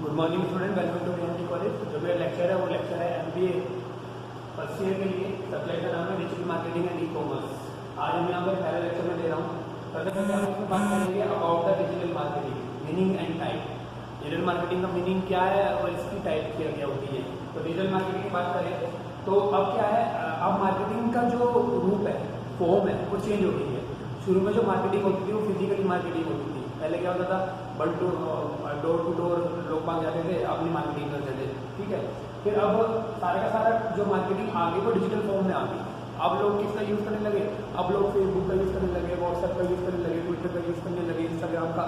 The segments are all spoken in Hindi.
Good morning student, welcome to MD college. जो मेरा लेक्चर है वो लेक्चर है एमबीए फर्स्ट ईयर के लिए। सब्जेक्ट का नाम है digital marketing and e commerce. आज हम यहाँ पर पहले लेक्चर में दे रहा हूँ। सबसे पहले हम इसमें बात करेंगे about the digital marketing, meaning and type. Digital marketing का मीनिंग क्या है और इसकी टाइप क्या क्या होती है। तो डिजिटल मार्केटिंग की बात करें तो अब क्या है, अब मार्केटिंग का जो रूप है, फॉर्म है, वो चेंज हो गई है। शुरू में जो मार्केटिंग होती थी वो फिजिकली मार्केटिंग होती थी। पहले क्या होता था, डोर टू डोर लोग बाग जाते थे, अपनी मार्केटिंग करते थे, ठीक है। फिर अब सारा का सारा जो मार्केटिंग आ गई वो डिजिटल फॉर्म में आ गई। अब लोग किसका यूज़ करने लगे, अब लोग फेसबुक का यूज़ करने लगे, व्हाट्सएप का यूज़ करने लगे, ट्विटर का यूज़ करने लगे, इंस्टाग्राम का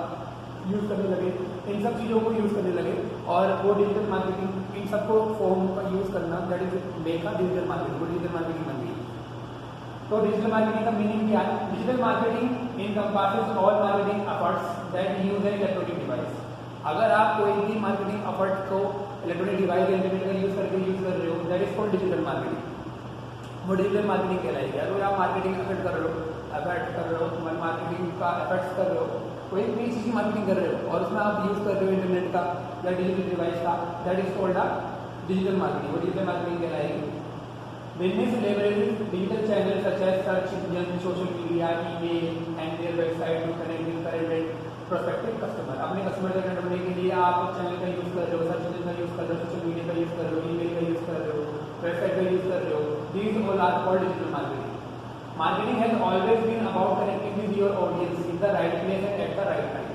यूज़ करने लगे, इन सब चीज़ों को यूज़ करने लगे। और वो डिजिटल मार्केटिंग, इन सबको फॉर्म का यूज़ करना, दैट इज देखा डिजिटल मार्केटिंग, वो डिजिटल मार्केटिंग बन गई। तो डिजिटल मार्केटिंग का मीनिंग क्या है? Digital marketing encompasses all marketing efforts that use an electronic device. अगर आप कोई भी मार्केटिंग एफर्ट को इलेक्ट्रॉनिक डिवाइस या इंटरनेट का यूज करके यूज कर रहे हो, that is called digital marketing. वो डिजिटल मार्केटिंग कहलाएगी। अगर आप मार्केटिंग एफर्ट कर रहे हो, मार्केटिंग का एफर्ट्स कर रहे हो, कोई भी चीज़ की मार्केटिंग कर रहे हो और उसमें आप यूज कर रहे हो इंटरनेट का या डिजिटल डिवाइस का, that is called digital marketing. वो डिजिटल मार्केटिंग कहलाएगी। Business leverages digital channels such as search engine, social media, email, and their website to connect with current and prospective customer. अपने कस्टमर से कनेक्ट होने के लिए आप चैनल का यूज कर रहे हो, सर्च इंजन का यूज कर रहे हो, सोशल मीडिया का यूज कर रहे हो, ईमेल का यूज कर रहे हो, वेबसाइट का यूज कर रहे हो। These all are called digital marketing. Marketing has always been about connecting with your audience in the right place and at the right time.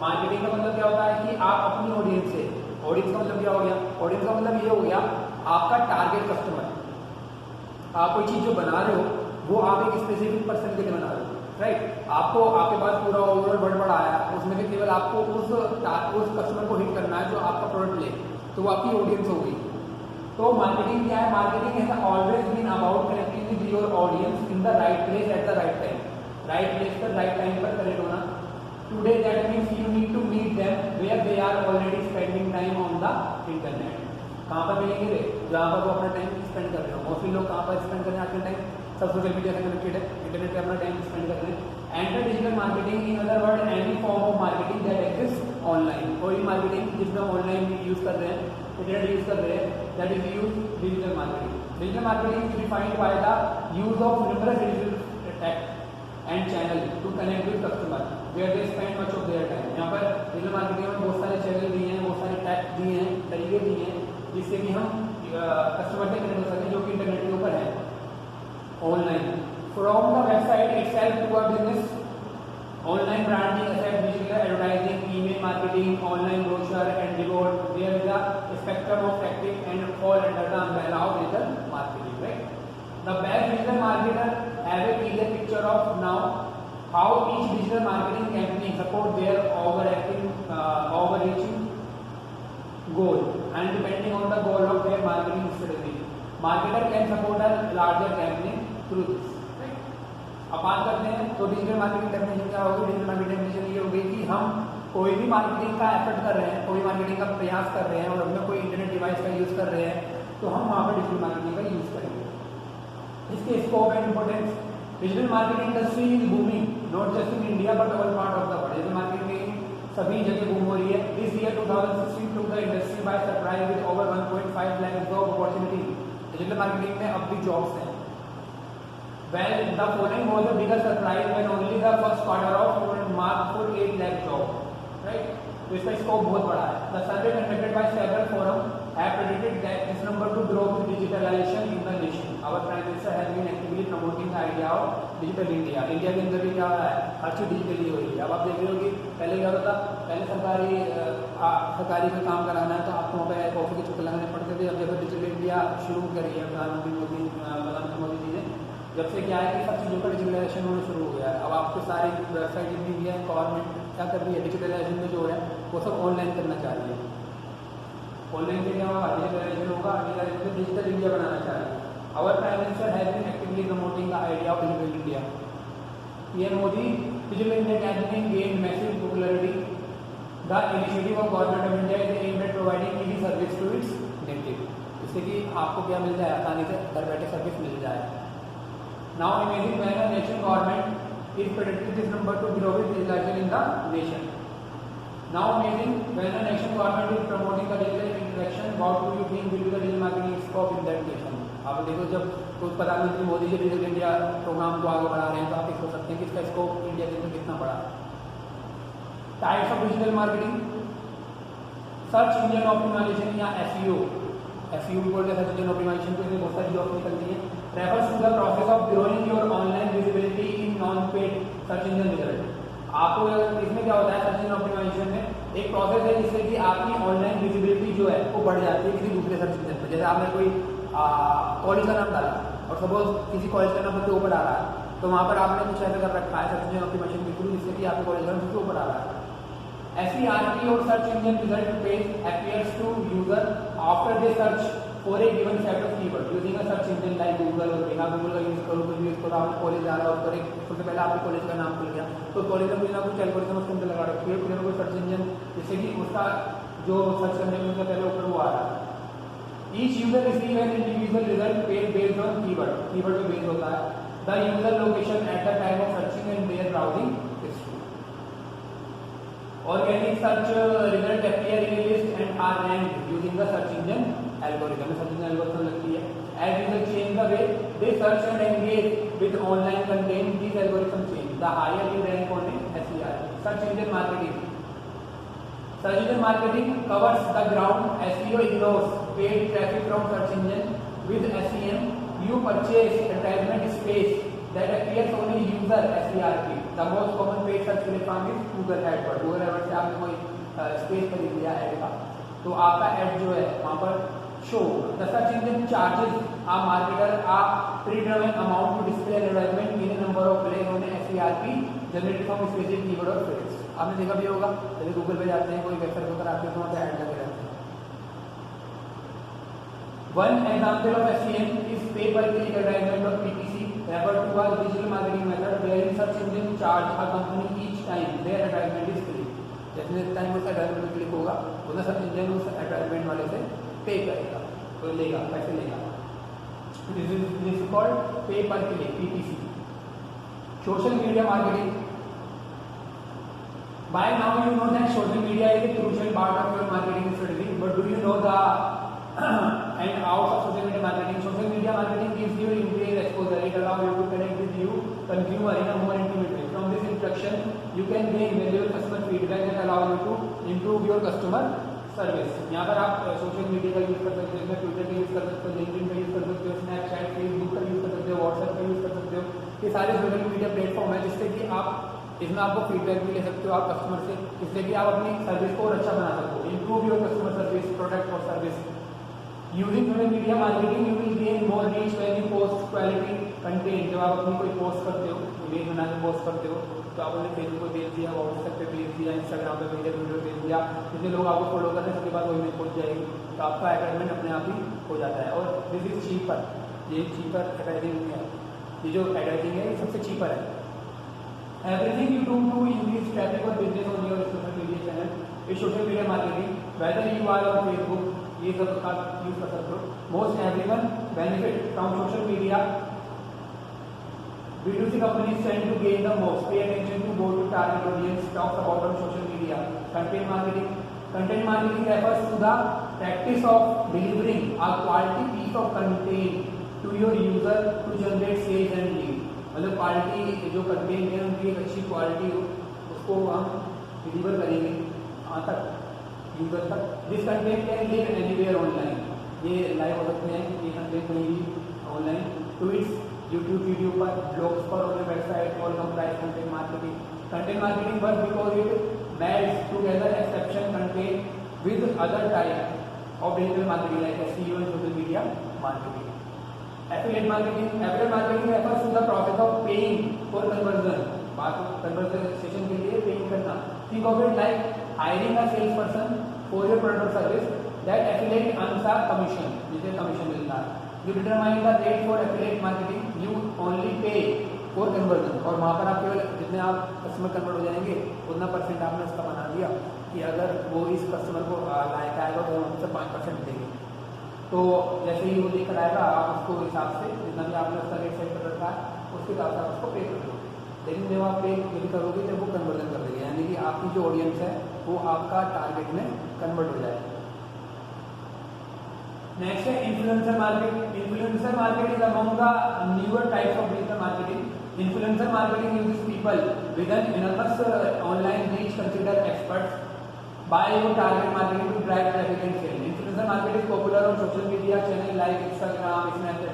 Marketing का मतलब क्या होता है कि आप अपनी ऑडियंस से, ऑडियंस का मतलब क्या हो गया, ऑडियंस का मतलब ये हो गया आपका टारगेट कस्टमर। आप कोई चीज़ जो बना रहे हो वो आप एक स्पेसिफिक पर्सन के लिए बना रहे हो, राइट। आपको आपके पास पूरा ओवरऑल वर्ड आया, उसमें से केवल आपको उस कस्टमर को हिट करना है जो आपका प्रोडक्ट ले, तो वो आपकी ऑडियंस हो गई। तो मार्केटिंग क्या है? Marketing has always been about connecting with your audience in the right place at the right time. Right place पर राइट टाइम पर कनेक्ट होना। Today that means you need to meet them where they are already spending time on the internet. कहाँ पर मिलेंगे रे? जहाँ पर वो अपना टाइम स्पेंड कर रहे हो। मोस्टली लोग कहाँ पर स्पेंड कर रहे हैं आजकल टाइम? सब सोशल मीडिया से कनेक्टेड है, इंटरनेट पे अपना टाइम स्पेंड कर रहे हैं। And digital marketing, in other word any form of marketing that exist online. कोई मार्केटिंग जिसमें ऑनलाइन यूज कर रहे हैं, इंटरनेट यूज कर रहे हैं, that is use digital marketing. Digital marketing is defined by the use of numerous digital tech and channel to connect with customer where they spend much of their time. यहाँ पर डिजिटल मार्केटिंग में बहुत सारे चैनल दिए हैं, बहुत सारे टैग दिए हैं, तरीके दिए हैं जिससे कि हम कस्टमर से कनेक्ट हो सकें, जो कि इंटरनेट के ऊपर है, online. From the website itself to a business, online branding, digital advertising, email marketing, online brochure and reward, there is a spectrum of tactics and fall under the umbrella of digital marketing, right. The best digital marketer have a clear picture of now how each digital marketing campaign support their overreaching goal and depending on the goal of their marketing strategy, marketer can support a larger campaign through this, right? अब बात करते हैं तो डिजिटल मार्केटिंग डेफिनेशन क्या होगी। डिजिटल मार्केटिंग डेफिनेशन ये होगी कि हम कोई भी मार्केटिंग का एफर्ट कर रहे हैं, कोई मार्केटिंग का प्रयास कर रहे हैं और उसमें कोई इंटरनेट डिवाइस का यूज कर रहे हैं, तो हम वहाँ पर डिजिटल मार्केटिंग का यूज करेंगे। इसके scope and importance, digital marketing industry is booming not just in India but all part of the world. Digital marketing सभी जगह बूम हो रही है। This year 2016 took the industry by surprise with over 1.5 lakh job opportunity। Digital marketing में अब भी जॉब्स हैं। Well, the following was a bigger surprise when only the first quarter of marked for 8 lakh jobs, right? तो इसका स्कोप बहुत बड़ा है। The survey conducted by several forums have predicted that this number to grow with digitalization in the nation. Our Prime Minister has been actively promoting the idea of digital India। India के अंदर भी क्या हो रहा है, हर चीज डिजिटली हो रही है। अब आप देख रहे हो कि पहले क्या होता था, पहले सरकारी में काम कराना है तो आपको वहाँ पे ऑफिस के चक्कर लगाने पड़ते थे। अब जब डिजिटल इंडिया शुरू करी है प्रधानमंत्री मोदी जी ने, जब से क्या है कि सब चीज़ों का डिजिटलाइजेशन होना शुरू हो गया है। अब आपको सारी वेबसाइट जितनी भी है, गवर्नमेंट क्या कर रही है, डिजिटलाइजेशन में जो है वो सब ऑनलाइन करना चाह रही है। ऑनलाइन से क्या होगा, डिजिटलाइजेशन होगा, डिजिटल इंडिया बनाना चाह रही है। Our Prime Minister has been actively promoting the idea of digital India. PM Modi, digital India campaign gained massive popularity. The initiative of Government of India is aimed at providing easy service to its native. जिससे कि आपको क्या मिल जाए, आसानी से घर बैठे सर्विस मिल जाए। Now imagine when a nation government is predicting this number to grow with digitalization in the nation. Now amazing, when an action government is promoting the digital interaction, what do you think will be the digital marketing scope in that nation? आप देखो जब कुछ प्रधानमंत्री Modi ji digital India programme को आगे बढ़ा रहे हैं तो आप सोच सकते हैं कि इसका स्कोप इंडिया के अंदर कितना बड़ा है। Types of digital marketing, search engine optimization या एसईओ भी बोलते हैं, सर्च इंजन ऑप्टिमाइजेशन को इसमें बहुत सारी जॉब निकलती है। Refers to the process of growing your online visibility in non paid search engine result. आपको इसमें क्या होता है, सर्च इंजन ऑप्टिमाइजेशन में एक प्रोसेस है जिससे कि आपकी ऑनलाइन विजिबिलिटी जो है वो बढ़ जाती है किसी दूसरे सर्च इंजन पर। जैसे आपने कोई कॉलेज का नाम डाला और सपोज किसी कॉलेज का नाम सबसे ऊपर आ रहा है तो वहाँ पर आपने कुछ ऐसा कर रखा है सर्च इंजन ऑप्टिमाइजेशन के थ्रू जिससे कि आपके कॉलेज का नाम सबसे ऊपर आ रहा है। SERP or search engine result page appears to user after they search for a given set of keywords using a search engine like Google और बिना Google का यूज करो कुछ यूज करो, आपने कॉलेज जा रहा है और एक सबसे पहले आपके कॉलेज का नाम खुल गया तो कॉलेज में कुछ ना कुछ एल्गोरिथम उसके अंदर लगा रखी है, कुछ ना कुछ सर्च इंजन जिससे कि उसका जो सर्च करने में उसका पहले ऊपर वो आ रहा है। Each user receive an individual result page based on keyword पे बेस्ड होता है। The user location at the time of searching and their browsing history. Organic search result appear in a list and are ranked using the search engine algorithm. Search engine algorithm लगती है। As users change the way they search and engage with online content, these algorithms change. The higher you rank on a SERP. Search engine marketing. Search engine marketing covers the ground. SEO ignores paid traffic from search engine. With SEM, you purchase advertisement space that appears on a user SERP. The most common paid search platform is Google AdWords. Google AdWords से आपने कोई स्पेस खरीद लिया ऐड का तो आपका ऐड जो है वहाँ पर show. The search engine charges a marketer a predetermined amount to display advertisement in a number of places on a SERP generated from specific keyword or phrase. आपने देखा भी होगा जैसे गूगल पे जाते हैं कोई वेबसाइट होकर आते हैं तो वहाँ पे ऐड लगे रहते हैं। One example of SEM is pay per click advertisement or PPC, referred to as digital marketing method, wherein search engine charge a company each time their advertisement is clicked. जैसे टाइम उस एडवर्टाइजमेंट क्लिक होगा उधर सर्च इंजन उस एडवर्टाइजमेंट वाले से पे करेगा तो लेगा पैसे लेगा। दिस इज कॉल्ड पे पर click PPC। Social media marketing. By now you know that social media is a crucial part of your marketing strategy, but do you know the and out of social media marketing? Social media marketing gives you increased exposure. It allows you to connect with you consumer in a more intimate way. From this interaction, you can gain valuable customer feedback that allows you to improve your customer service. यहाँ पर आप सोशल मीडिया का यूज कर सकते हो, ट्विटर का यूज कर सकते हो, लिंक्डइन का यूज कर सकते हो, स्नैपचैट फेसबुक का यूज कर सकते हो, व्हाट्सएप का यूज कर सकते हो। ये सारे सोशल मीडिया प्लेटफॉर्म है जिससे कि आप इसमें आपको फीडबैक भी ले सकते हो आप कस्टमर से, जिससे कि आप अपनी सर्विस को और अच्छा बना सको। Improve your customer service, product और service. Using social media marketing you will gain more reach when you post quality content. जब आप अपनी कोई पोस्ट करते हो, इमेज बना के पोस्ट करते हो तो आप अपने फेसबुक पे भेज दिया, व्हाट्सएप पे भेज दिया, इंस्टाग्राम पे भेज दिया, वीडियो भेज दिया, जितने लोग आपको फॉलो कर रहे हैं सबके पास वो इमेज पहुंच जाएगी तो आपका एडवर्टाइजमेंट अपने आप ही हो जाता है। और दिस इज चीपर, ये चीपर एडवर्टाइजिंग नहीं है, ये जो एडवर्टाइजिंग है ये सबसे चीपर है। Everything you do to increase traffic or business on your social media channel is social media marketing. Whether you are on Facebook, ये सब आप यूज कर सकते हो। Most everyone benefit from social media. B2C companies tend to gain the most. Pay attention to go to target audience. Talks about on social media. Content marketing. Content marketing refers to the practice of delivering a quality piece of content to your user to generate sales and lead. मतलब क्वालिटी जो कंटेंट है उनकी एक अच्छी क्वालिटी हो उसको हम डिलीवर करेंगे वहाँ तक यूजर तक। This content can live anywhere online, ये लाइव हो सकते हैं ये कंटेंट कहीं भी ऑनलाइन, ट्वीट्स, यूट्यूब वीडियो पर, ब्लॉग्स पर, और वेबसाइट और comprise content marketing. Content marketing work because it match together exception content with other type of digital marketing like SEO and social media marketing. Affiliate marketing refers to the process of paying for conversion. बात conversation के लिए paying करना। Think of it like hiring a salesperson for your product or service. That affiliate earns a commission, जिसे commission मिलता है। You determine the rate for affiliate marketing. You only pay for conversion. और वहाँ पर आप केवल जितने आप कस्टमर कन्वर्ट हो जाएंगे उतना परसेंट आपने उसका बना दिया कि अगर वो इस कस्टमर को लायक आएगा तो हम उससे 5% देंगे। तो जैसे ही वो लेकर आएगा आप उसको हिसाब से जितना भी आपने उसका रेट सेट कर रखा है उसके हिसाब से उसको पे कर दो। लेकिन जब आप पे नहीं करोगे जब वो कन्वर्जन कर देंगे, यानी कि आपकी जो ऑडियंस है वो आपका टारगेट में कन्वर्ट हो जाए। नेक्स्ट है influencer marketing. Influencer marketing among the newer types of digital marketing. Influencer marketing uses people with an enormous online reach consider experts by your target marketing to drive traffic and sale. Influencer marketing is popular on social media channel like Instagram, Snapchat.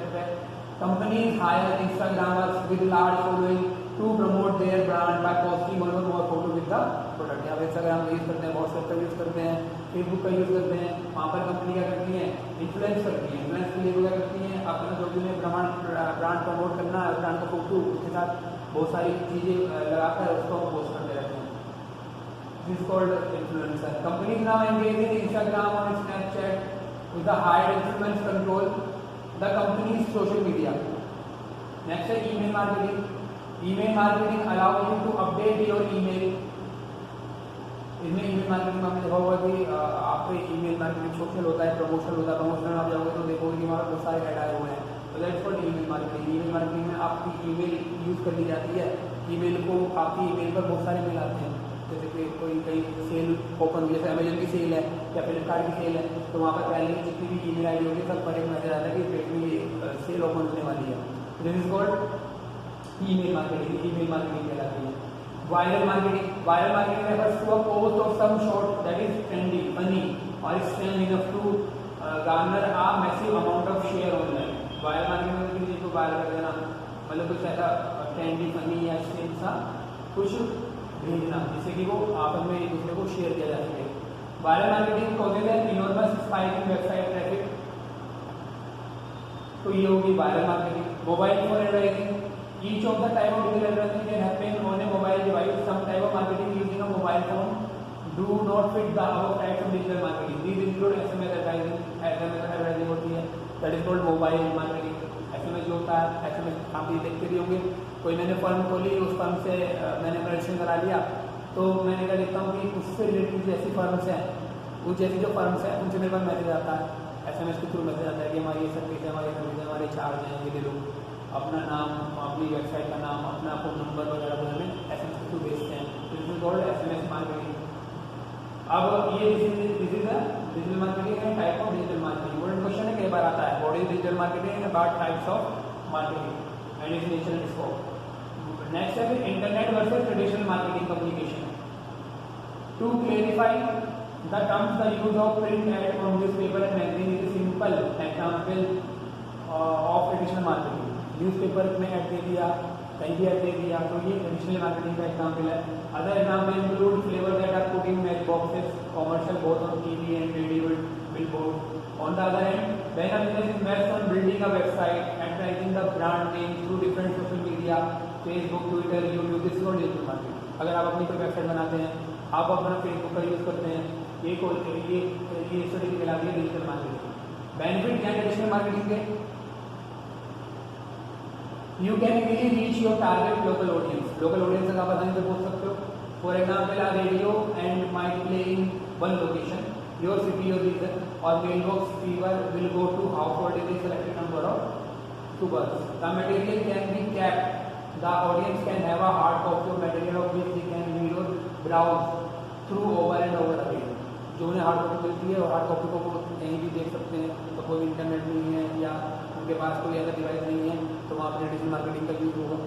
Companies hire Instagrammers with large following to promote their brand by posting one or more photo with the product। यहाँ पे Instagram का यूज़ करते हैं, WhatsApp का यूज़ करते हैं, Facebook का यूज़ करते हैं। वहाँ पर कंपनी क्या करती है, इन्फ्लुएंस करती है। इन्फ्लुएंस के लिए वो क्या करती हैं, अपना जो भी ब्रांड प्रमोट करना है, ब्रांड का फोटो उसके साथ बहुत सारी चीज़ें लगाकर उसको पोस्ट करते रहते हैं। This is called influencer. Companies now engage in Instagram और Snapchat with the higher influence control the company's social media। Next है email marketing। email marketing allow you to update your email। इसमें email marketing में आपने देखा होगा कि आपके email marketing सोशल होता है, प्रमोशनल होता है। प्रमोशनल आप जाओगे तो देखोगे कि वहाँ बहुत सारे ऐड आए हुए हैं, तो that's called email marketing। email marketing में आपकी email यूज़ कर ली जाती है। email को आपकी email पर बहुत सारे मेल आते हैं, जैसे कि कोई कहीं सेल ओपन हुई, जैसे अमेजन की सेल है या फ्लिपकार्ट की सेल है, तो वहाँ पर पहले जितनी भी ईमेल आई होगी सब पर एक मैसेज आता है कि पेट में ये सेल ओपन होने वाली है। This is called email marketing. Email marketing कहलाती है। Viral marketing. Viral marketing refers to a post or some short that is trendy, funny or extreme enough to garner a massive amount of share online। Viral marketing में किसी चीज़ को वायरल कर देना, मतलब कुछ ऐसा ट्रेंडी, फनी या एक्सट्रीम सा कुछ भेजना जिससे कि वो आपस में एक दूसरे को शेयर किया जा सके। Viral marketing causes an enormous spike in website traffic, तो ये होगी viral marketing. Mobile phone advertising. Each of the type of digital advertising can happen on a mobile device. Some type of marketing using a mobile phone do not fit the above types of digital marketing. These include SMS advertising. SMS advertising होती है, that is called mobile marketing. SMS जो होता है, एसएमएस आप ये देखते भी होंगे, कोई मैंने फर्म खोली, उस फर्म से मैंने रजिस्ट्रेशन करा लिया, तो मैंने क्या देखता हूँ कि उससे रिलेटेड जैसी फर्म्स हैं, वो जैसी जो फर्म्स हैं उनसे मेरे पास मैसेज आता है, एसएमएस के थ्रू मैसेज आता है कि हमारी ये सर्विस है, हमारी सर्विस है, हमारे चार्ज हैं, ये ले लो। अपना नाम, अपनी वेबसाइट का नाम, अपना फ़ोन नंबर वगैरह वो हमें एसएमएस के थ्रू भेजते हैं। This is called SMS marketing. अब ये this is digital marketing and type of digital marketing. Important question है, कई बार आता है, what is digital marketing and about types of marketing and its nature and scope. Next है internet versus traditional marketing communication. To clarify the terms, the use of print ad from newspaper and magazine is simple example of traditional marketing. Newspaper में ऐड दे दिया, कहीं भी ऐड दे दिया, तो ये ट्रेडिशनल मार्केटिंग का एग्जाम्पल है। Other example include flavour that are put in match boxes, commercial both on TV and radio billboard. On the other hand, when a business invests on building a website, advertising the brand name through different social media, Facebook, Twitter, YouTube, this is not digital marketing। अगर आप अपनी कोई वेबसाइट बनाते हैं, आप अपना फेसबुक का यूज़ करते हैं, ये स्ट्रेटेजी कहलाती है डिजिटल मार्केटिंग। बेनिफिट क्या ट्रेडिशनल मार्केटिंग के, you can easily reach your target local audience. Local audience तक आप आसानी से पहुंच सकते हो। For example, a radio and might play in one location, your city or region, or mailbox receiver will go to household in a selected number of suburbs. The material can be kept. The audience can have a hard copy of material of which they can read or browse through over and over again। जो उन्हें हार्ड कॉपी मिलती है और हार्ड कॉपी को वो कहीं भी देख सकते हैं, तो कोई इंटरनेट नहीं है या उनके पास कोई ऐसा डिवाइस नहीं है, तो वहाँ पर डिजिटल मार्केटिंग का यूज होगा।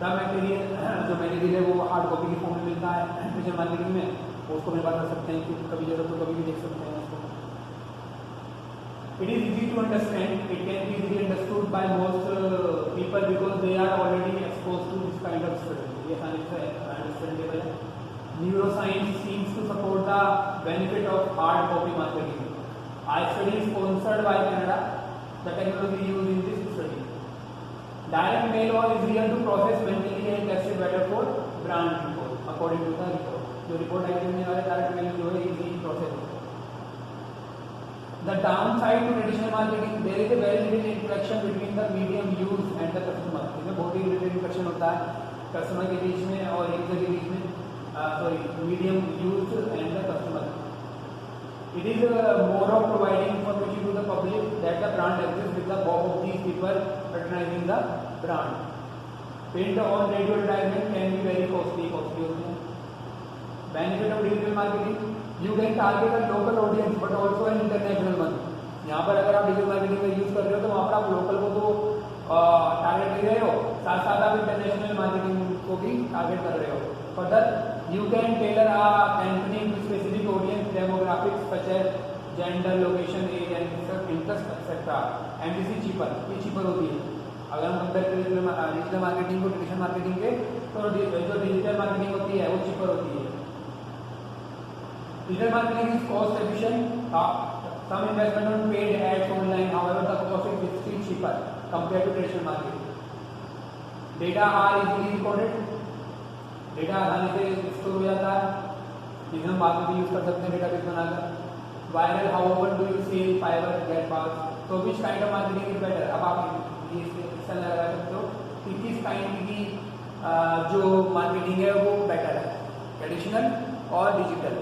द मटेरियल, जो मटेरियल है वो हार्ड कॉपी की फॉर्म में मिलता है डिजिटल मार्केटिंग में, उसको मेरे पास कर सकते हैं कि कभी जरूरत हो कभी भी देख सकते हैं उसको। It is easy to understand, it can be easily understood by most people because they are already expose to this kind of study. ये आसानी से अंडरस्टैंडेबल है। Neuroscience seems to support the benefit of hard copy marketing. I study sponsored by Canada, the technology used in this study. Direct mail was easier to process mentally and test it better for brand people according to the report। जो रिपोर्ट आई करने वाले डायरेक्ट मेल जो है इजी प्रोसेस है। The downside to traditional marketing, there is a very little interaction between the medium use and the customer. इसमें बहुत ही लिटिल इंटरेक्शन होता है कस्टमर के बीच में और यूजर के बीच में, medium use and the customer. It is more of providing information to the public that the brand exist with the bob of these people patronising the brand. Print on radio advertisement can be very costly होते हैं। Benefit of digital marketing, you can target a local audience but also an international one. यहाँ पर अगर आप डिजिटल मार्केटिंग का यूज कर रहे हो तो वहाँ पर आप लोकल को तो टारगेट कर रहे हो, साथ साथ आप इंटरनेशनल मार्केटिंग को भी टारगेट कर रहे हो। Further you can tailor a campaign to specific audience demographics such as gender, location, age and interest etcetera, and this is cheaper. ये चीपर होती है अगर हम कंपेयर करें डिजिटल मार्केटिंग को ट्रेडिशनल मार्केटिंग के, तो जो डिजिटल मार्केटिंग होती है वो चीपर होती है। Digital marketing is cost efficient, some investment on paid ads online, however the cost is still cheaper compared to traditional marketing. Data are easily recorded, data आसानी से स्टोर हो जाता है, जिसे हम बाद में भी यूज कर सकते हैं डेटाबेस बनाकर। Viral, how open do you sell, Fiverr, get pass, तो which kind of marketing is better. अब आप ये क्वेश्चन लगा सकते हो कि किस काइंड की जो मार्केटिंग है वो बेटर है, ट्रेडिशनल और डिजिटल।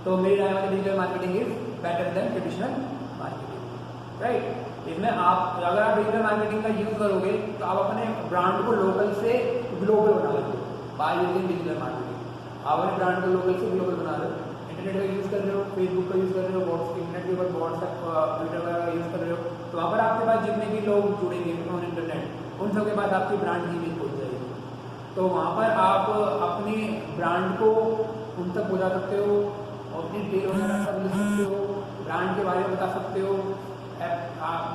तो मेरी राय में digital marketing is better than traditional marketing, right. इसमें आप अगर आप डिजिटल मार्केटिंग का यूज करोगे तो आप अपने ब्रांड को लोकल से ग्लोबल बना लेते हो बाय यूजिंग डिजिटल मार्केटिंग। आप अपने ब्रांड को लोकल से ग्लोबल बना रहे हो, इंटरनेट का यूज कर रहे हो, फेसबुक का यूज कर रहे हो, इंटरनेट के ऊपर व्हाट्सएप, ट्विटर वगैरह का यूज कर रहे हो, तो वहाँ पर आपके पास जितने भी लोग जुड़ेंगे ऑन इंटरनेट, उन सबके पास आपकी ब्रांड की लिंक पहुँच जाएगी। तो वहाँ पर आप अपने ब्रांड को उन तक पहुँचा सकते हो, अपनी डिटेल वगैरह सब लिख सकते हो, ब्रांड के बारे में बता सकते हो।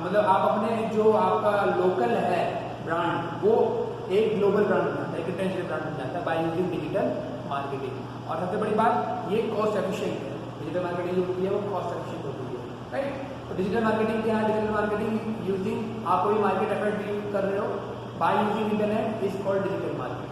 मतलब आप अपने जो आपका लोकल है ब्रांड वो एक ग्लोबल ब्रांड बनाता है, एक इंटरनेशनल ब्रांड बन जाता है बाय यूजिंग डिजिटल मार्केटिंग। और सबसे बड़ी बात ये कॉस्ट एफिशिएंट है, डिजिटल मार्केटिंग जो होती है वो कॉस्ट एफिशिएंट होती है, राइट। तो डिजिटल मार्केटिंग क्या है? डिजिटल मार्केटिंग यूजिंग, आप कोई मार्केट एफर्ट यूज कर रहे हो by using internet is called digital marketing.